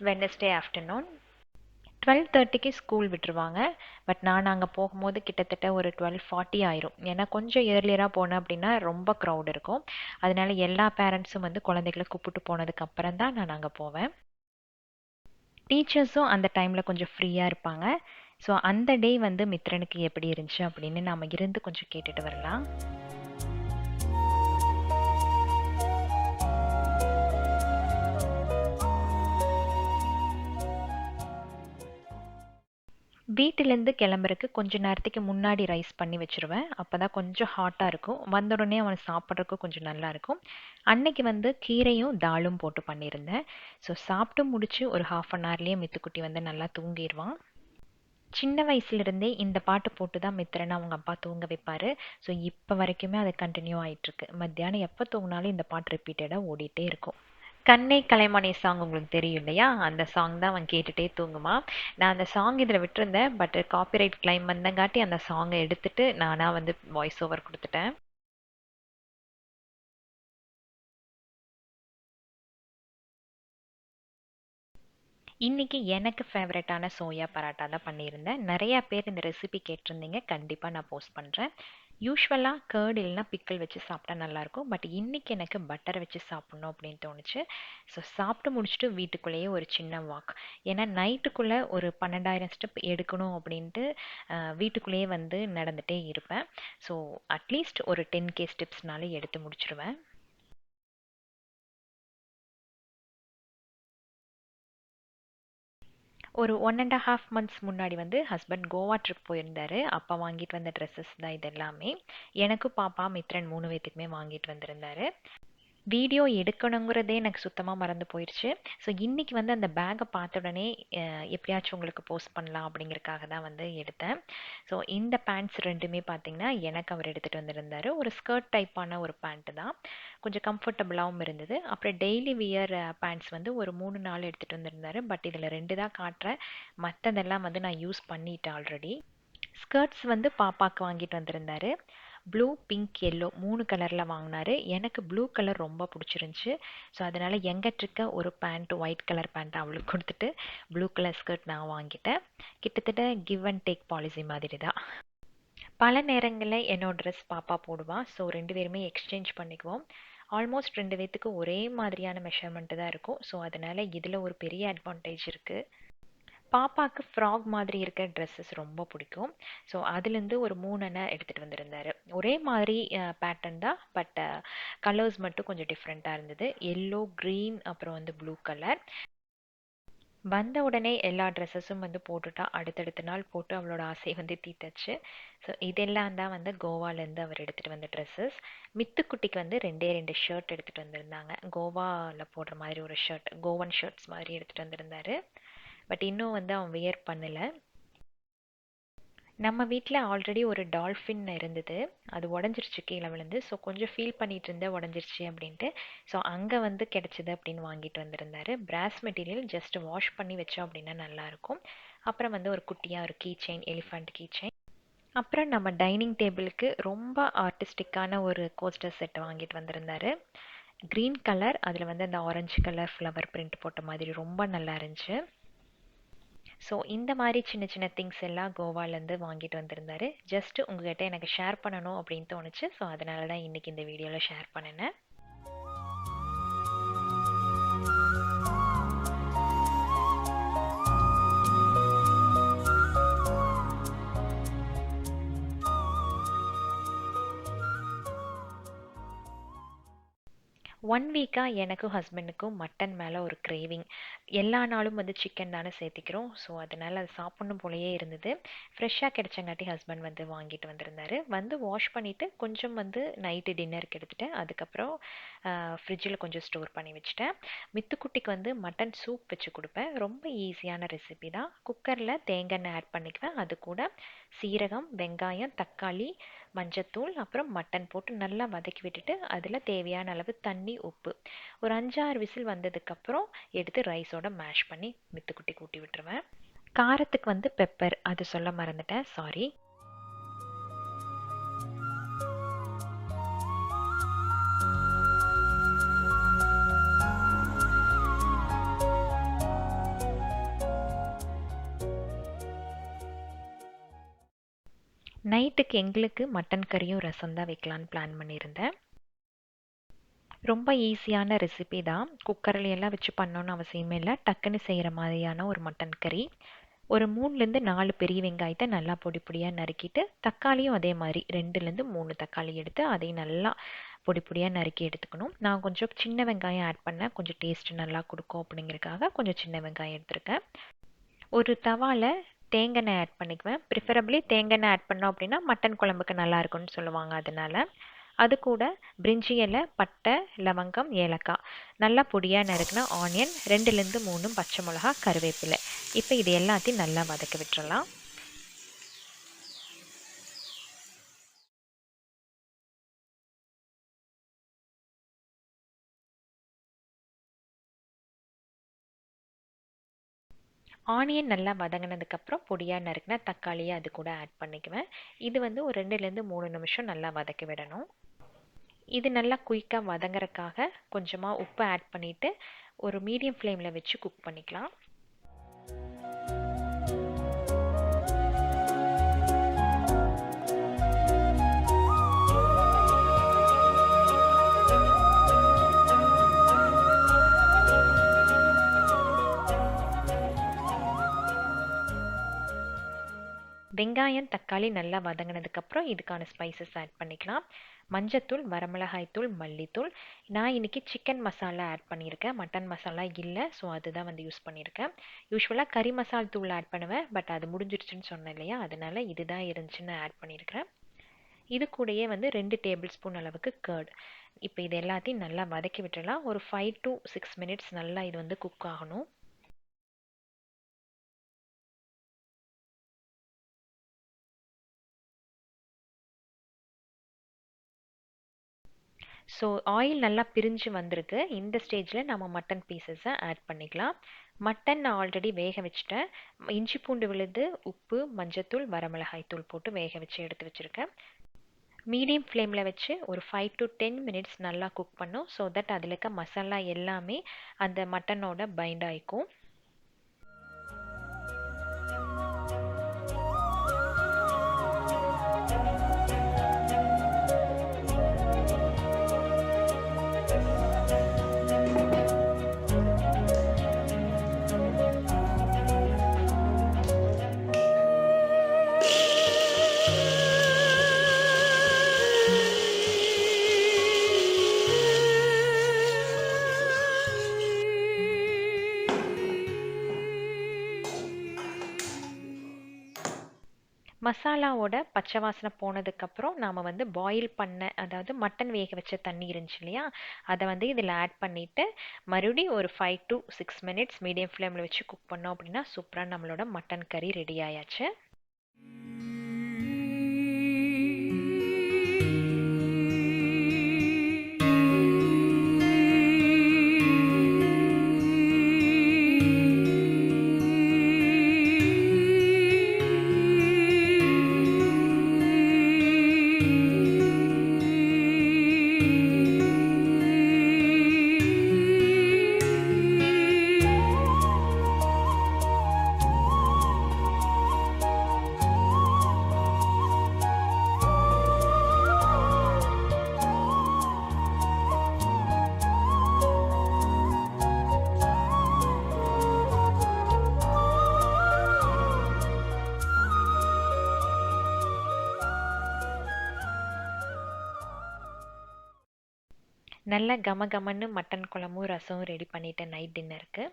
Wednesday afternoon. 12:30க்கு school விட்டுருவாங்க. But நான் அங்கே போகும்போது கிட்டத்தட்ட ஒரு 12:40 ஆயிரும். ஏன்னா கொஞ்சம் ஏர்லியராக போனேன் அப்படின்னா ரொம்ப க்ரௌட் இருக்கும். அதனால எல்லா பேரண்ட்ஸும் வந்து குழந்தைகளை கூப்பிட்டு போனதுக்கு அப்புறம் தான் நான் அங்கே போவேன். டீச்சர்ஸும் அந்த டைமில் கொஞ்சம் ஃப்ரீயாக இருப்பாங்க. ஸோ அந்த டே வந்து மித்ரனுக்கு எப்படி இருந்துச்சு அப்படின்னு நாம் இருந்து கொஞ்சம் கேட்டுட்டு வரலாம். வீட்டிலேருந்து கிளம்புறக்கு கொஞ்ச நேரத்துக்கு முன்னாடி ரைஸ் பண்ணி வச்சுருவேன். அப்போ தான் கொஞ்சம் ஹாட்டாக இருக்கும். வந்த உடனே அவனை சாப்பிட்றதுக்கும் கொஞ்சம் நல்லா இருக்கும். அன்னைக்கு வந்து கீரையும் தாலும் போட்டு பண்ணியிருந்தேன். ஸோ சாப்பிட்டு முடிச்சு ஒரு 1/2 ஹவர்லேயே மித்துக்குட்டி வந்து நல்லா தூங்கிடுவான். சின்ன வயசுலேருந்தே இந்த பாட்டு போட்டு தான் மித்திரனை அவங்க அப்பா தூங்க வைப்பார். ஸோ இப்போ வரைக்குமே அது கண்டினியூ ஆகிட்டுருக்கு. மத்தியானம் எப்போ தூங்கினாலும் இந்த பாட்டு ரிப்பீட்டடாக ஓடிட்டே இருக்கும். கண்ணே கலைமணி சாங் உங்களுக்கு தெரியும் இல்லையா? அந்த சாங் தான் அவன் கேட்டுகிட்டே தூங்குமா. நான் அந்த சாங் இதில் விட்டுருந்தேன். பட் காப்பிரைட் கிளைம் வந்தங்காட்டி அந்த சாங்கை எடுத்துட்டு நானாக வந்து வாய்ஸ் ஓவர் கொடுத்துட்டேன். இன்றைக்கி எனக்கு ஃபேவரட்டான சோயா பராட்டா தான் பண்ணியிருந்தேன். நிறையா பேர் இந்த ரெசிபி கேட்டிருந்தீங்க. கண்டிப்பாக நான் போஸ்ட் பண்ணுறேன். யூஸ்வலாக கேர்டு இல்லைனா பிக்கிள் வச்சு சாப்பிட்டா நல்லாயிருக்கும். பட் இன்றைக்கி எனக்கு பட்டர் வச்சு சாப்பிட்ணும் அப்படின்னு தோணுச்சு. ஸோ சாப்பிட்டு முடிச்சுட்டு வீட்டுக்குள்ளேயே ஒரு சின்ன வாக். ஏன்னா நைட்டுக்குள்ளே ஒரு 12,000 ஸ்டெப் எடுக்கணும் அப்படின்ட்டு வீட்டுக்குள்ளேயே வந்து நடந்துகிட்டே இருப்பேன். ஸோ அட்லீஸ்ட் ஒரு 10K ஸ்டெப்ஸ்னாலே எடுத்து முடிச்சிடுவேன். ஒரு 1.5 months முன்னாடி வந்து ஹஸ்பண்ட் கோவா ட்ரிப் போயிருந்தார். அப்போ வாங்கிட்டு வந்த ட்ரெஸ்ஸஸ் தான் இது எல்லாமே. எனக்கும் பாப்பா மித்ரன் 3 பேத்துக்குமே வாங்கிட்டு வந்திருந்தார். வீடியோ எடுக்கணுங்கிறதே எனக்கு சுத்தமாக மறந்து போயிடுச்சு. ஸோ இன்றைக்கி வந்து அந்த பேக்கை பார்த்த உடனே எப்படியாச்சும் உங்களுக்கு போஸ்ட் பண்ணலாம் அப்படிங்கிறதுக்காக தான் வந்து எடுத்தேன். ஸோ இந்த பேண்ட்ஸ் ரெண்டுமே பார்த்திங்கன்னா எனக்கு அவர் எடுத்துகிட்டு வந்திருந்தார். ஒரு ஸ்கர்ட் டைப்பான ஒரு பேண்ட்டு தான். கொஞ்சம் கம்ஃபர்டபுளாகவும் இருந்தது. அப்புறம் டெய்லி வியர் பேண்ட்ஸ் வந்து ஒரு 3-4 எடுத்துகிட்டு வந்திருந்தார். பட் இதில் 2 தான் காட்டுறேன். மற்றதெல்லாம் வந்து நான் யூஸ் பண்ணிட்டேன் ஆல்ரெடி. ஸ்கர்ட்ஸ் வந்து பாப்பாவுக்கு வாங்கிட்டு வந்திருந்தார். ப்ளூ, பிங்க், எல்லோ 3 கலரில் வாங்கினார். எனக்கு ப்ளூ கலர் ரொம்ப பிடிச்சிருந்துச்சி. ஸோ அதனால் எங்கிட்ட இருக்க ஒரு பேண்ட், ஒயிட் கலர் பேண்ட் அவளுக்கு கொடுத்துட்டு ப்ளூ கலர் ஸ்கர்ட் நான் வாங்கிட்டேன். கிட்டத்தட்ட கிவ் அண்ட் டேக் பாலிசி மாதிரி தான். பல நேரங்களில் என்னோட ட்ரெஸ் பாப்பா போடுவான். ஸோ 2 பேருமே எக்ஸ்சேஞ்ச் பண்ணிக்குவோம். ஆல்மோஸ்ட் 2 பேத்துக்கு ஒரே மாதிரியான மெஷர்மெண்ட்டு தான் இருக்கும். ஸோ அதனால் இதில் ஒரு பெரிய அட்வான்டேஜ் இருக்குது. பாப்பாவுக்கு ஃப்ராக் மாதிரி இருக்க ட்ரெஸ்ஸஸ் ரொம்ப பிடிக்கும். ஸோ அதுலேருந்து ஒரு 3 எடுத்துகிட்டு வந்திருந்தார். ஒரே மாதிரி பேட்டர்ன் தான். பட் கலர்ஸ் மட்டும் கொஞ்சம் டிஃப்ரெண்ட்டாக இருந்தது. எல்லோ, க்ரீன், அப்புறம் வந்து ப்ளூ கலர். வந்த உடனே எல்லா ட்ரெஸ்ஸஸும் வந்து போட்டுட்டா. அடுத்தடுத்த நாள் போட்டு அவளோட ஆசையை வந்து தீர்த்தாச்சு. ஸோ இதெல்லாம் தான் வந்து கோவாலேருந்து அவர் எடுத்துகிட்டு வந்த ட்ரெஸ்ஸஸ். மித்துக்குட்டிக்கு வந்து 2 ஷர்ட் எடுத்துகிட்டு வந்திருந்தாங்க. கோவாவில் போடுற மாதிரி ஒரு ஷர்ட், கோவன் ஷர்ட்ஸ் மாதிரி எடுத்துகிட்டு வந்திருந்தார். பட் இன்னும் வந்து அவன் வியர் பண்ணலை. நம்ம வீட்டில் ஆல்ரெடி ஒரு டால்ஃபின் இருந்தது. அது உடஞ்சிருச்சு கீழே விழுந்து. ஸோ கொஞ்சம் ஃபீல் பண்ணிகிட்டு இருந்தேன் உடஞ்சிருச்சு அப்படின்ட்டு. ஸோ அங்கே வந்து கிடச்சிது அப்படின்னு வாங்கிட்டு வந்திருந்தார். பிராஸ் மெட்டீரியல், ஜஸ்ட் வாஷ் பண்ணி வச்சோம் அப்படின்னா நல்லாயிருக்கும். அப்புறம் வந்து ஒரு குட்டியாக ஒரு key chain, elephant key chain. அப்புறம் நம்ம டைனிங் டேபிளுக்கு ரொம்ப ஆர்டிஸ்டிக்கான ஒரு கோஸ்டர் செட் வாங்கிட்டு வந்திருந்தார். க்ரீன் கலர், அதில் வந்து அந்த ஆரஞ்சு கலர் ஃப்ளவர் பிரிண்ட் போட்ட மாதிரி ரொம்ப நல்லா இருந்துச்சு. ஸோ இந்த மாதிரி சின்ன சின்ன திங்ஸ் எல்லாம் கோவாலேருந்து வாங்கிட்டு வந்திருந்தாரு. ஜஸ்ட்டு உங்கள்கிட்ட எனக்கு ஷேர் பண்ணணும் அப்படின்னு தோணுச்சு. ஸோ அதனால தான் இன்றைக்கி இந்த வீடியோவில் ஷேர் பண்ணினேன். ஒன் வீக்காக எனக்கும் ஹஸ்பண்டுக்கும் மட்டன் மேலே ஒரு கிரேவிங். எல்லா நாளும் வந்து சிக்கன் தானே சேர்த்திக்கிறோம். ஸோ அதனால் அது சாப்பிட்ணும் போலயே இருந்தது. ஃப்ரெஷ்ஷாக கிடைச்சங்காட்டி ஹஸ்பண்ட் வந்து வாங்கிட்டு வந்திருந்தாரு. வந்து வாஷ் பண்ணிவிட்டு கொஞ்சம் வந்து நைட்டு டின்னருக்கு எடுத்துட்டேன். அதுக்கப்புறம் ஃப்ரிட்ஜில் கொஞ்சம் ஸ்டோர் பண்ணி வச்சுட்டேன். மித்துக்குட்டிக்கு வந்து மட்டன் சூப் வச்சு கொடுப்பேன். ரொம்ப ஈஸியான ரெசிபி தான். குக்கரில் தேங்காய் எண்ணெய் ஆட் பண்ணிக்குவேன். அது கூட சீரகம், வெங்காயம், தக்காளி, மஞ்சத்தூள், அப்புறம் மட்டன் போட்டு நல்லா வதக்கி விட்டுட்டு அதில் தேவையான அளவு தண்ணி, உப்பு, ஒரு 5-6 விசில் வந்ததுக்கப்புறம் எடுத்து ரைஸோட மேஷ் பண்ணி மித்துக்குட்டி கூட்டி விட்டுருவேன். காரத்துக்கு வந்து பெப்பர், அது சொல்ல மறந்துட்டேன், சாரி. நைட்டுக்கு எங்களுக்கு மட்டன் கறியும் ரசம் தான் வைக்கலான்னு பிளான் பண்ணியிருந்தேன். ரொம்ப ஈஸியான ரெசிபி தான். குக்கரில் எல்லாம் வச்சு பண்ணணும்னு அவசியமே இல்லை. டக்குன்னு செய்கிற மாதிரியான ஒரு மட்டன் கறி. ஒரு 3லேருந்து 4 பெரிய வெங்காயத்தை நல்லா பொடி பொடியாக நறுக்கிட்டு, தக்காளியும் அதே மாதிரி 2லேருந்து 3 தக்காளி எடுத்து அதையும் நல்லா பொடி பொடியாக நறுக்கி எடுத்துக்கணும். நான் கொஞ்சம் சின்ன வெங்காயம் ஆட் பண்ணேன், கொஞ்சம் டேஸ்ட் நல்லா கொடுக்கும் அப்படிங்கிறதுக்காக கொஞ்சம் சின்ன வெங்காயம் எடுத்திருக்கேன். ஒரு தவால தேங்காய் எண்ணெய் ஆட் பண்ணிக்குவேன். ப்ரிஃபரபிளி தேங்காய் எண்ணெய் ஆட் பண்ணோம் அப்படின்னா மட்டன் குழம்புக்கு நல்லா இருக்கும்னு சொல்லுவாங்க. அதனால அது கூட பிரிஞ்சி இலை, பட்டை, லவங்கம், ஏலக்காய், நல்லா பொடியாக நறுக்குன ஆனியன், 2லேருந்து 3 பச்சை மிளகா, கருவேப்பிலை. இப்போ இது எல்லாத்தையும் நல்லா வதக்க விட்டுறலாம். ஆனியன் நல்லா வதங்கினதுக்கப்புறம் பொடியாக நறுக்கின தக்காளியை அது கூட ஆட் பண்ணிக்குவேன். இது வந்து ஒரு 2லேருந்து 3 நிமிஷம் நல்லா வதக்கி விடணும். இது நல்லா குயிக்காக வதங்குறதுக்காக கொஞ்சமாக உப்பு ஆட் பண்ணிவிட்டு ஒரு மீடியம் ஃப்ளேமில் வச்சு குக் பண்ணிக்கலாம். வெங்காயம், தக்காளி நல்லா வதங்கினதுக்கப்புறம் இதுக்கான ஸ்பைசஸ் ஆட் பண்ணிக்கலாம். மஞ்சத்தூள், வரமிளகாய்த்தூள், மல்லித்தூள். நான் இன்றைக்கி சிக்கன் மசாலா ஆட் பண்ணியிருக்கேன், மட்டன் மசாலா இல்லை. ஸோ அதுதான் வந்து யூஸ் பண்ணியிருக்கேன். யூஸ்வலாக கறி மசால் தூள் ஆட் பண்ணுவேன், பட் அது முடிஞ்சிருச்சுன்னு சொன்னேன் இல்லையா, அதனால் இதுதான் இருந்துச்சுன்னு ஆட் பண்ணியிருக்கிறேன். இது கூடயே வந்து 2 டேபிள் ஸ்பூன் அளவுக்கு கர்ட். இப்போ இது எல்லாத்தையும் நல்லா வதக்கி விட்டுடலாம். ஒரு 5 to 6 மினிட்ஸ் நல்லா இது வந்து குக் ஆகணும். ஸோ ஆயில் நல்லா பிரிஞ்சு வந்திருக்கு. இந்த ஸ்டேஜில் நம்ம மட்டன் பீசஸை ஆட் பண்ணிக்கலாம். மட்டன் நான் ஆல்ரெடி வேக வச்சுட்டேன். இஞ்சி பூண்டு விழுது, உப்பு, மஞ்சத்தூள், வரமிளகாய் தூள் போட்டு வேக வச்சு எடுத்து வச்சுருக்கேன். மீடியம் ஃப்ளேமில் வச்சு ஒரு 5 to 10 மினிட்ஸ் நல்லா குக் பண்ணும். ஸோ தட் அதில் இருக்க மசாலா எல்லாமே அந்த மட்டனோட பைண்ட் ஆகிக்கும். மசாலாவோட பச்சை வாசனை போனதுக்கப்புறம் நாம் வந்து பாயில் பண்ண, அதாவது மட்டன் வேக வச்ச தண்ணி இருந்துச்சு இல்லையா, அதை வந்து இதில் ஆட் பண்ணிவிட்டு மறுபடியும் ஒரு 5 to 6 மினிட்ஸ் மீடியம் ஃப்ளேமில் வச்சு குக் பண்ணோம் அப்படின்னா சூப்பராக நம்மளோட மட்டன் கறி ரெடி ஆயாச்சு. நல்ல கமகமன்னு மட்டன் குழம்பும் ரசமும் ரெடி பண்ணிட்டேன் நைட் டின்னருக்கு.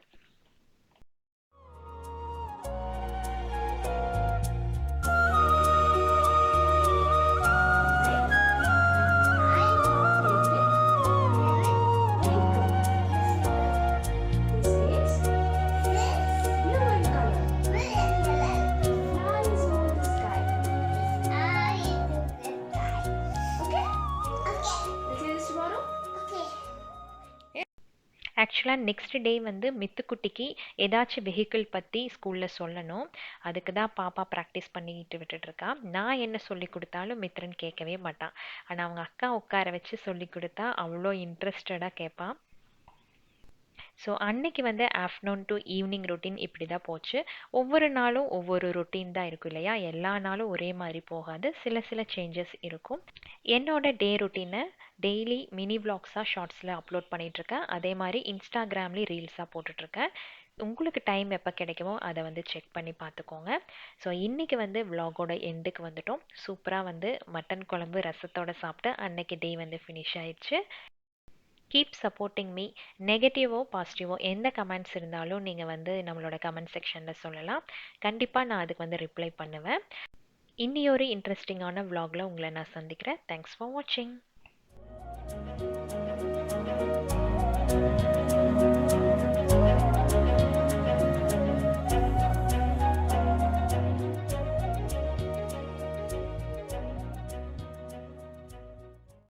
ஆக்சுவலாக நெக்ஸ்ட் டே வந்து மித்துக்குட்டிக்கு ஏதாச்சும் வெஹிக்கிள் பற்றி ஸ்கூலில் சொல்லணும். அதுக்கு தான் பாப்பா ப்ராக்டிஸ் பண்ணிக்கிட்டு விட்டுட்ருக்கா. நான் என்ன சொல்லி கொடுத்தாலும் மித்ரன் கேட்கவே மாட்டான். ஆனால் அவங்க அக்கா உட்கார வச்சு சொல்லி கொடுத்தா அவ்வளோ இன்ட்ரெஸ்டடாக கேட்பான். ஸோ அன்னைக்கு வந்து ஆஃப்டர்நூன் டு ஈவினிங் ரொட்டீன் இப்படி தான் போச்சு. ஒவ்வொரு நாளும் ஒவ்வொரு ரொட்டீன் தான் இருக்கும் இல்லையா? எல்லா நாளும் ஒரே மாதிரி போகாது, சில சில சேஞ்சஸ் இருக்கும். என்னோட டே ரொட்டீனை டெய்லி மினி விளாக்ஸாக ஷார்ட்ஸில் அப்லோட் பண்ணிகிட்ருக்கேன். அதே மாதிரி இன்ஸ்டாகிராம்லேயும் ரீல்ஸாக போட்டுட்ருக்கேன். உங்களுக்கு டைம் எப்போ கிடைக்குமோ அதை வந்து செக் பண்ணி பார்த்துக்கோங்க. ஸோ இன்றைக்கி வந்து விலாகோட எண்டுக்கு வந்துட்டோம். சூப்பராக வந்து மட்டன் குழம்பு ரசத்தோடு சாப்பிட்டு அன்னைக்கு டே வந்து ஃபினிஷ் ஆயிடுச்சு. Keep supporting me. நெகட்டிவோ பாசிட்டிவோ எந்த கமெண்ட்ஸ் இருந்தாலும் நீங்கள் வந்து நம்மளோட கமெண்ட் செக்ஷனில் சொல்லலாம். கண்டிப்பாக நான் அதுக்கு வந்து ரிப்ளை பண்ணுவேன். இன்னியொரு இன்ட்ரெஸ்டிங்கான விலாகில் உங்களை நான் சந்திக்கிறேன். தேங்க்ஸ் ஃபார் வாட்சிங்.